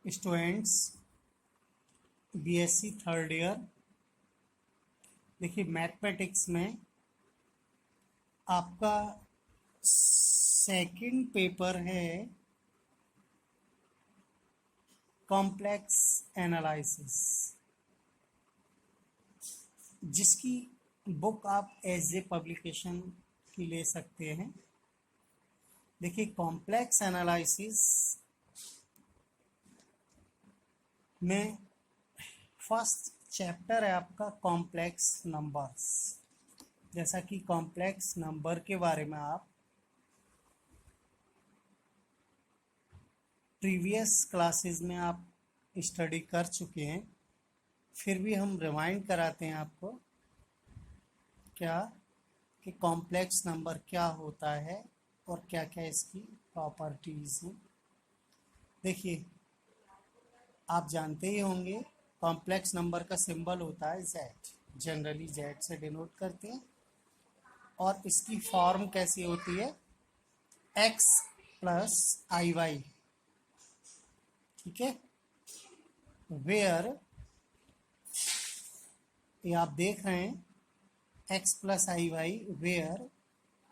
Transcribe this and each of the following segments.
Students BSc third year. देखिए mathematics में आपका सेकंड पेपर है कॉम्प्लेक्स एनालिसिस, जिसकी बुक आप एज ए पब्लिकेशन की ले सकते हैं। देखिए कॉम्प्लेक्स एनालिसिस में फर्स्ट चैप्टर है आपका कॉम्प्लेक्स नंबर्स। जैसा कि कॉम्प्लेक्स नंबर के बारे में आप प्रीवियस क्लासेस में आप स्टडी कर चुके हैं, फिर भी हम रिमाइंड कराते हैं आपको क्या कि कॉम्प्लेक्स नंबर क्या होता है और क्या क्या इसकी प्रॉपर्टीज हैं। देखिए आप जानते ही होंगे कॉम्प्लेक्स नंबर का सिंबल होता है जेड, जनरली जेड से डिनोट करते हैं। और इसकी फॉर्म कैसी होती है, एक्स प्लस आई वाई, ठीक है। वेयर ये आप देख रहे हैं x plus i y, where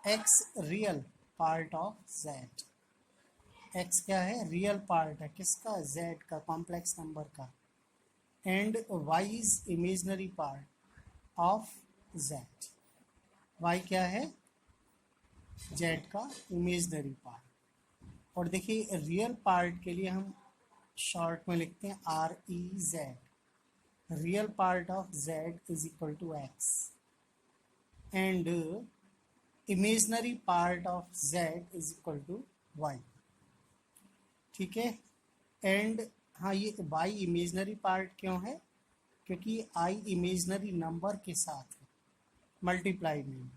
x real part of z. X क्या है, रियल पार्ट है किसका, जेड का, कॉम्प्लेक्स नंबर का। And y is imaginary part of z. Y क्या है, जेड का इमेजनरी पार्ट। और देखिए रियल पार्ट के लिए हम शॉर्ट में लिखते हैं r e z. Real part of z is equal to x and imaginary part of z is equal to y, ठीक है। एंड हाँ, ये वाई इमेजनरी पार्ट क्यों है, क्योंकि आई इमेजनरी नंबर के साथ है, मल्टीप्लाई में।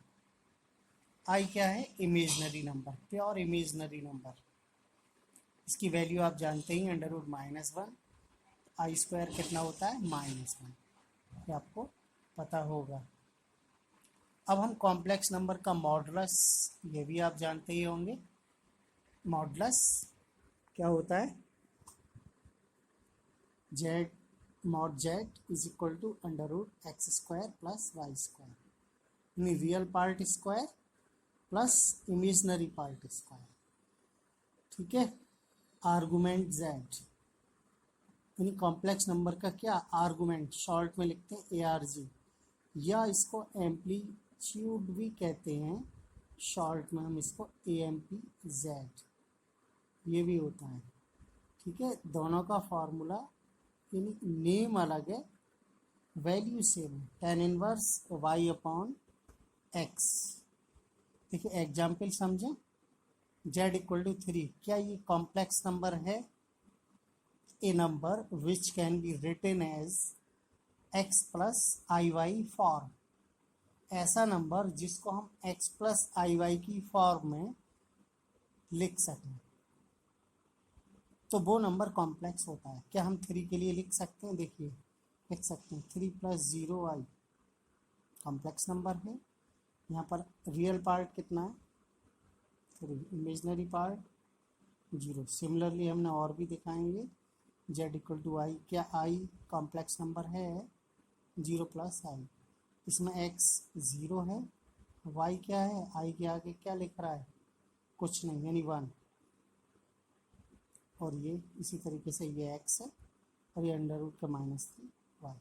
आई क्या है, imaginary number, pure imaginary number. इसकी वैल्यू आप जानते ही, अंडर रूट -1। आई स्क्वायर कितना होता है, -1, ये आपको पता होगा। अब हम कॉम्प्लेक्स नंबर का मॉडुलस, ये भी आप जानते ही होंगे। मॉडुलस क्या होता है, z mod z is equal to under root x square plus y square, यानी real part square plus imaginary part square, ठीक है। आर्गुमेंट जेड, यानी कॉम्प्लेक्स नंबर का क्या आर्गुमेंट, शॉर्ट में लिखते हैं ए आर जी, या इसको एम्पलीट्यूड भी कहते हैं, शॉर्ट में हम इसको ए एम पी जेड, ये भी होता है, ठीक है। दोनों का फॉर्मूला यानी नेम अलग है, वैल्यू सेम है, tan inverse y upon x. देखिए एग्जाम्पल समझें, z इक्वल टू 3, क्या ये कॉम्प्लेक्स नंबर है, a number which can be written as x plus i y form, ऐसा नंबर जिसको हम x प्लस आई वाई की फॉर्म में लिख सकें, तो वो नंबर कॉम्प्लेक्स होता है। क्या हम 3 के लिए लिख सकते हैं, देखिए लिख सकते हैं 3 + 0i, कॉम्प्लेक्स नंबर है। यहाँ पर रियल पार्ट कितना है 3, इमेजनरी पार्ट 0। सिमिलरली हमने और भी दिखाएंगे, z इक्वल टू आई, क्या i कॉम्प्लेक्स नंबर है 0 + i, इसमें x 0 है, y क्या है, i के आगे क्या लिख रहा है, कुछ नहीं, यानी 1। और ये इसी तरीके से ये x है और ये अंडर रूट का -3y,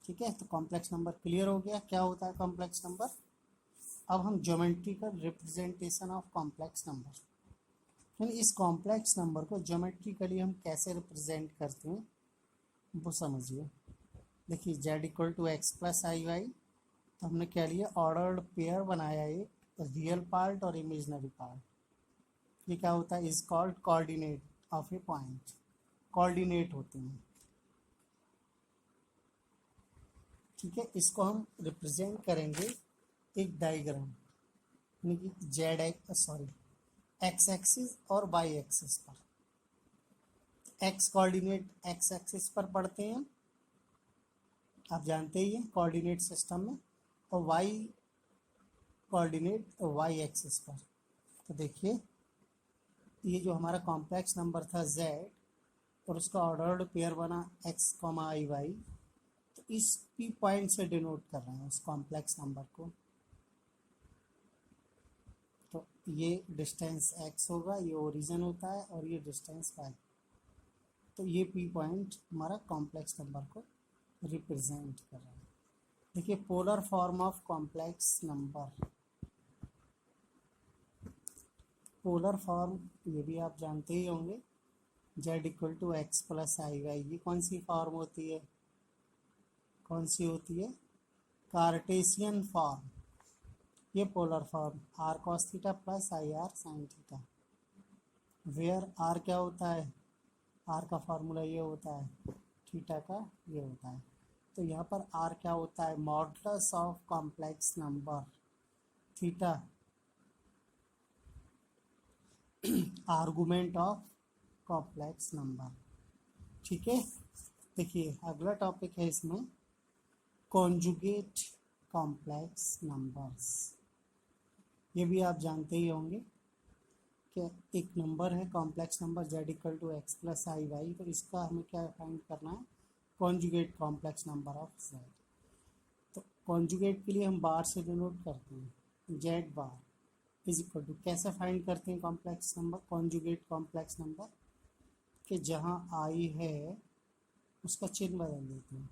ठीक है। तो कॉम्प्लेक्स नंबर क्लियर हो गया क्या होता है कॉम्प्लेक्स नंबर। अब हम geometrical representation of complex number, यानी इस कॉम्प्लेक्स नंबर को ज्योमेट्रिकली हम कैसे रिप्रेजेंट करते हैं वो समझिए। देखिए z equal to x plus i y, तो हमने क्या लिया, ऑर्डर्ड पेयर बनाया, एक रियल पार्ट और इमेजनरी पार्ट। ये क्या होता है, is called coordinate of a point, coordinate होते हैं, ठीक है। इसको हम रिप्रेजेंट करेंगे एक डायग्राम, यानी कि जेड एक्स एक्सिस और वाई एक्सिस पर। एक्स कोऑर्डिनेट एक्स एक्सिस पर पढ़ते हैं, आप जानते ही हैं कोऑर्डिनेट सिस्टम में, और वाई कोऑर्डिनेट वाई एक्सिस पर। तो देखिए ये जो हमारा कॉम्प्लेक्स नंबर था z, और उसका ऑर्डर्ड पेयर बना x, i, y, तो इस p पॉइंट से डिनोट कर रहे हैं उस कॉम्प्लेक्स नंबर को। तो ये डिस्टेंस x होगा, ये ओरिजिन होता है, और ये डिस्टेंस y। तो ये p पॉइंट हमारा कॉम्प्लेक्स नंबर को रिप्रेजेंट कर रहा है। देखिए polar form of complex number, polar form ये भी आप जानते ही होंगे, z equal to x plus i y. ये कौन सी फॉर्म होती है, कौन सी होती है, कार्टेशियन फॉर्म। ये polar form r cos theta plus i r sine theta, where r क्या होता है, आर का फार्मूला ये होता है, थीटा का ये होता है। तो यहाँ पर आर क्या होता है, modulus of complex number, theta argument of complex number. ठीक है, देखिए अगला टॉपिक है इसमें कॉन्जुगेट कॉम्प्लेक्स नंबर्स। ये भी आप जानते ही होंगे कि एक नंबर है complex number z equal to x plus i y, तो इसका हमें क्या फाइंड करना है, conjugate complex number of z। तो कॉन्जुगेट के लिए हम बार से डिनोट करते हैं, z bar is equal to, कैसे फाइंड करते हैं complex number, conjugate complex number, कि जहाँ आई है उसका चिन्ह बदल देते हैं।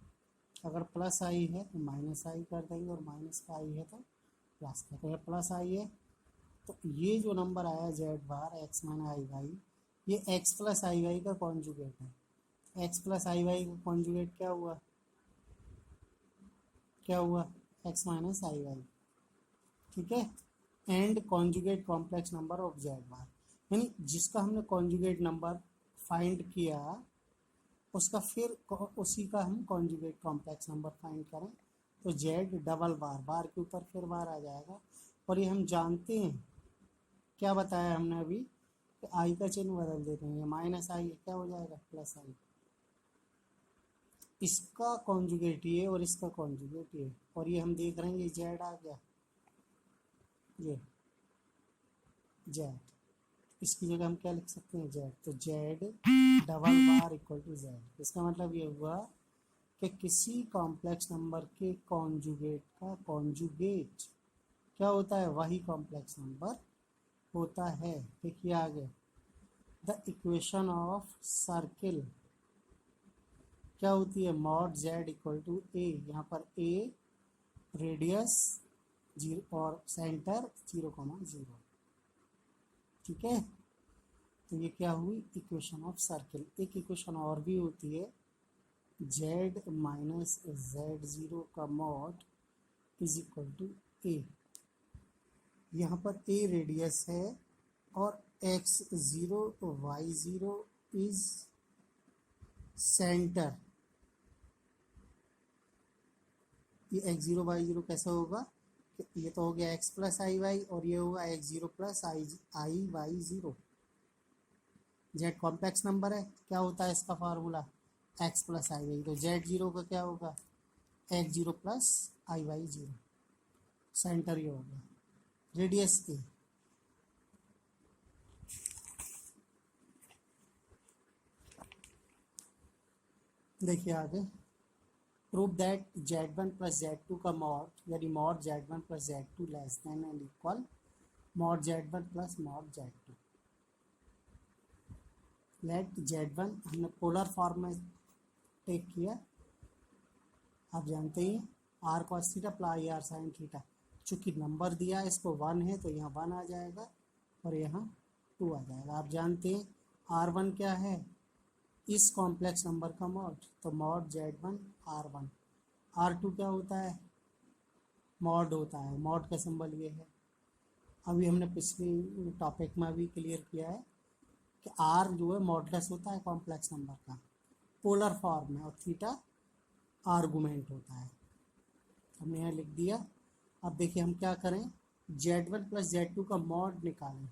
अगर प्लस आई है तो माइनस आई कर देंगे, और माइनस का आई है तो प्लस का। तो प्लस आई है तो ये जो नंबर आया z बार एक्स माइनस आई वाई, ये x प्लस आई वाई का कॉन्जुगेट है। x प्लस आई वाई का कॉन्जुगेट क्या हुआ, क्या हुआ, x माइनस आई वाई। ठीक है, and conjugate complex number of z बार, यानी जिसका हमने कॉन्जुगेट नंबर फाइंड किया उसका फिर उसी का हम कॉन्जुगेट कॉम्प्लेक्स नंबर फाइंड करें, तो z डबल बार, बार के ऊपर फिर बार आ जाएगा। और ये हम जानते हैं, क्या बताया हमने अभी, कि आई का चिन्ह बदल देते हैं, माइनस आई क्या हो जाएगा, प्लस आई। इसका कॉन्जुगेट ये और इसका कॉन्जुगेट ये, और ये हम देख रहे हैं ये जेड आ गया, ये जेड, इसकी जगह हम क्या लिख सकते हैं, जेड। तो z double bar equal to z. इसका मतलब ये हुआ कि किसी कॉम्प्लेक्स नंबर के कॉन्जुगेट का कॉन्जुगेट क्या होता है, वही कॉम्प्लेक्स नंबर होता है। देखिए आगे, द इक्वेशन ऑफ सर्किल क्या होती है, मॉड जेड इक्वल टू ए, यहाँ पर ए रेडियस 0 और सेंटर 0,0। ठीक है, तो ये क्या हुई, इक्वेशन ऑफ सर्किल। एक इक्वेशन और भी होती है, जेड माइनस जेड जीरो का मॉड इज इक्वल टू ए। यहाँ पर ए रेडियस है और x0 y0 इज सेंटर। ये x0 y0 कैसे होगा, ये तो हो गया x प्लस आई वाई, और ये होगा x0 plus i y zero. z complex number है, क्या होता है इसका formula, x plus i y. तो z0 का क्या होगा, x0 plus i y zero, centre ये हो गया, रेडियस ए। देखिए आगे, prove that z1 plus z2 का मॉड, यानी mod z1 plus z2 less than and equal mod z1 plus mod z2। Let z1 हमने पोलर फॉर्म में टेक किया, आप जानते ही r cos theta plus i r sine theta. चूँकि number दिया इसको 1 है तो यहाँ 1 आ जाएगा और यहाँ 2 आ जाएगा। आप जानते हैं R1 क्या है, इस कॉम्प्लेक्स नंबर का मॉड, तो मॉड Z1 R1। R2 क्या होता है, मॉड होता है, मॉड का सिंबल ये है। अभी हमने पिछले टॉपिक में भी क्लियर किया है कि R जो है मॉडुलस होता है कॉम्प्लेक्स नंबर का, पोलर फॉर्म में, और थीटा आर्गुमेंट होता है। हमने यहाँ लिख दिया। अब देखिए हम क्या करें, Z1 प्लस Z2 का मॉड निकालें।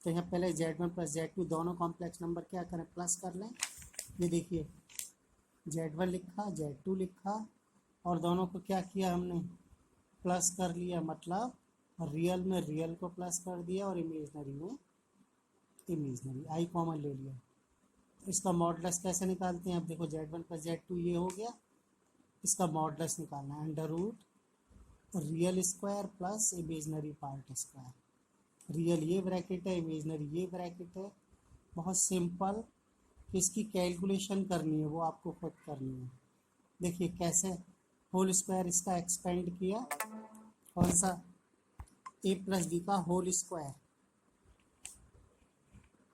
तो यहाँ पहले Z1 प्लस Z2 दोनों कॉम्प्लेक्स नंबर क्या करें, प्लस कर लें। ये देखिए Z1 लिखा, Z2 लिखा, और दोनों को क्या किया हमने, प्लस कर लिया। मतलब रियल में रियल को प्लस कर दिया और इमेजनरी में इमेजनरी, आई कॉमन ले लिया। इसका मॉडुलस कैसे निकालते हैं? अब देखो Z1 प्लस Z2 ये हो गया, इसका मॉडुलस निकालना है under root real square plus imaginary part square. Real ये ब्रैकेट है, इमेजनरी ये ब्रैकेट है। बहुत सिंपल। इसकी कैलकुलेशन करनी है वो आपको खुद करनी है। देखिए कैसे, होल स्क्वायर इसका एक्सपेंड किया, कौन सा? ए प्लस बी का होल स्क्वायर,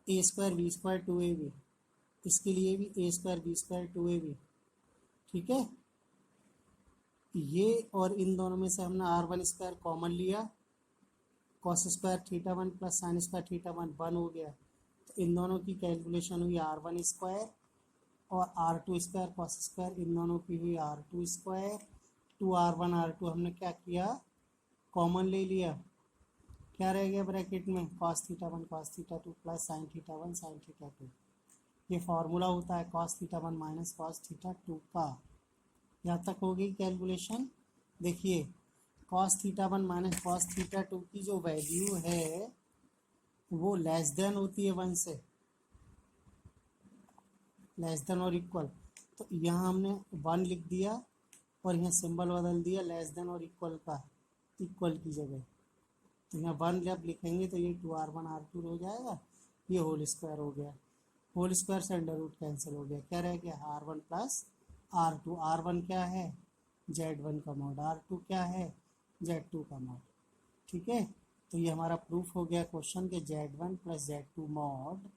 ए स्क्वायर बी स्क्वायर 2ab, इसके लिए भी ए स्क्वायर बी स्क्वायर 2ab। ठीक है, ये और इन दोनों में से हमने r1 स्क्वायर कॉमन लिया, cos square theta 1 plus sine square theta 1 1 हो गया। तो इन दोनों की कैलकुलेशन हुई r1 स्क्वायर और r2 स्क्वायर कॉस स्क्वायर, इन दोनों की हुई r2 स्क्वायर। 2r1 r2 हमने क्या किया, कॉमन ले लिया। क्या रह गया ब्रैकेट में? Cos theta 1 cos theta 2 plus sine theta 1 sine theta 2। ये फॉर्मूला होता है cos theta 1 minus cos theta 2 का। यहाँ तक हो गई कैलकुलेशन। देखिए cos theta 1 minus cos theta 2 की जो वैल्यू है वो लेस देन होती है 1 से, लेस देन और इक्वल। तो यहाँ हमने 1 लिख दिया और यहाँ सिंबल बदल दिया लेस देन और इक्वल का, इक्वल की जगह। तो यहाँ 1 जब लिखेंगे तो ये 2r1 r2 हो जाएगा, ये होल स्क्वायर हो गया। होल स्क्वायर से अंडर रूट कैंसिल हो गया, क्या रह गया? r1 plus r2। r1 क्या है? Z1 का मॉड। r2 क्या है? Z2 का मॉड। ठीक है, तो ये हमारा प्रूफ हो गया क्वेश्चन के Z1 plus Z2 mod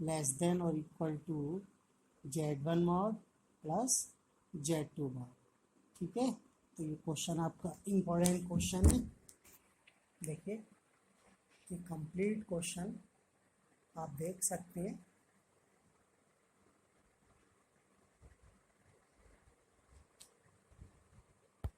less than और equal to Z1 mod plus Z2 mod. ठीक है, तो ये क्वेश्चन आपका इम्पोर्टेंट क्वेश्चन है। देखिए ये कंप्लीट क्वेश्चन आप देख सकते हैं।